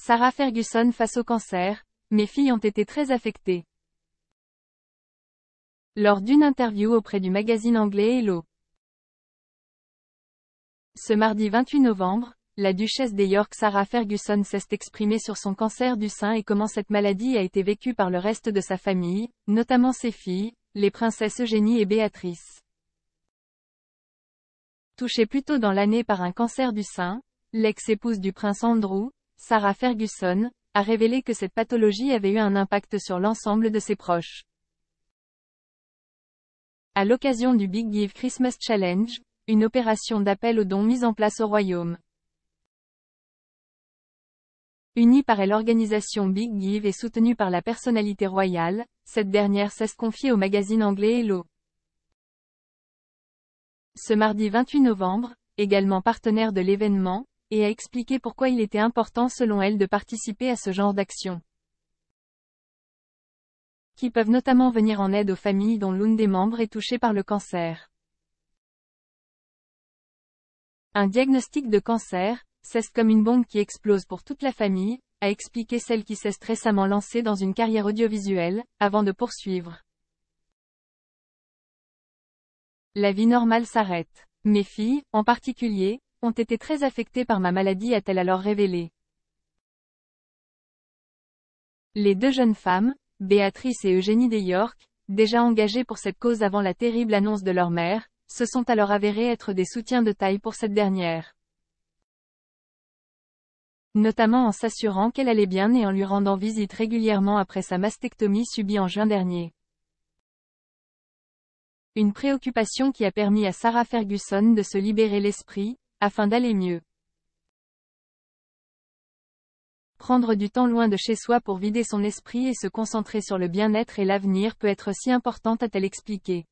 Sarah Ferguson face au cancer, mes filles ont été très affectées. Lors d'une interview auprès du magazine anglais Hello. Ce mardi 28 novembre, la duchesse des York Sarah Ferguson s'est exprimée sur son cancer du sein et comment cette maladie a été vécue par le reste de sa famille, notamment ses filles, les princesses Eugénie et Béatrice. Touchée plus tôt dans l'année par un cancer du sein, l'ex-épouse du prince Andrew, Sarah Ferguson, a révélé que cette pathologie avait eu un impact sur l'ensemble de ses proches. À l'occasion du Big Give Christmas Challenge, une opération d'appel aux dons mise en place au Royaume. Unie par l'organisation Big Give et soutenue par la personnalité royale, cette dernière s'est confiée au magazine anglais Hello. Ce mardi 28 novembre, également partenaire de l'événement, et a expliqué pourquoi il était important selon elle de participer à ce genre d'action. Qui peuvent notamment venir en aide aux familles dont l'une des membres est touchée par le cancer. Un diagnostic de cancer, c'est comme une bombe qui explose pour toute la famille, a expliqué celle qui s'est récemment lancée dans une carrière audiovisuelle, avant de poursuivre. La vie normale s'arrête. Mes filles, en particulier, ont été très affectées par ma maladie, a-t-elle alors révélé. Les deux jeunes femmes, Béatrice et Eugénie des York, déjà engagées pour cette cause avant la terrible annonce de leur mère, se sont alors avérées être des soutiens de taille pour cette dernière. Notamment en s'assurant qu'elle allait bien et en lui rendant visite régulièrement après sa mastectomie subie en juin dernier. Une préoccupation qui a permis à Sarah Ferguson de se libérer l'esprit, afin d'aller mieux. Prendre du temps loin de chez soi pour vider son esprit et se concentrer sur le bien-être et l'avenir peut être si important, a-t-elle expliqué.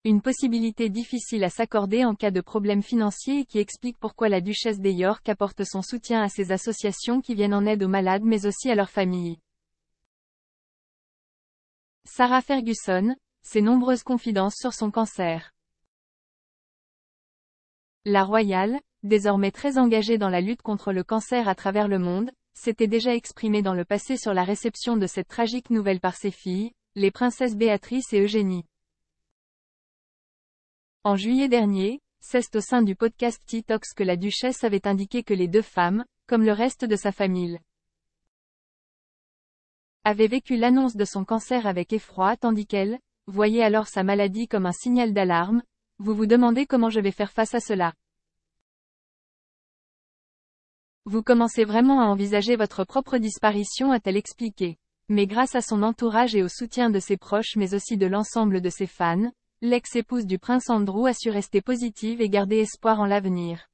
Une possibilité difficile à s'accorder en cas de problème financier et qui explique pourquoi la duchesse des York apporte son soutien à ces associations qui viennent en aide aux malades mais aussi à leurs familles. Sarah Ferguson, ses nombreuses confidences sur son cancer. La royale, désormais très engagée dans la lutte contre le cancer à travers le monde, s'était déjà exprimée dans le passé sur la réception de cette tragique nouvelle par ses filles, les princesses Béatrice et Eugénie. En juillet dernier, c'est au sein du podcast T-Talks que la duchesse avait indiqué que les deux femmes, comme le reste de sa famille, avait vécu l'annonce de son cancer avec effroi tandis qu'elle voyait alors sa maladie comme un signal d'alarme. Vous vous demandez comment je vais faire face à cela. Vous commencez vraiment à envisager votre propre disparition, a-t-elle expliqué. Mais grâce à son entourage et au soutien de ses proches mais aussi de l'ensemble de ses fans, l'ex-épouse du prince Andrew a su rester positive et garder espoir en l'avenir.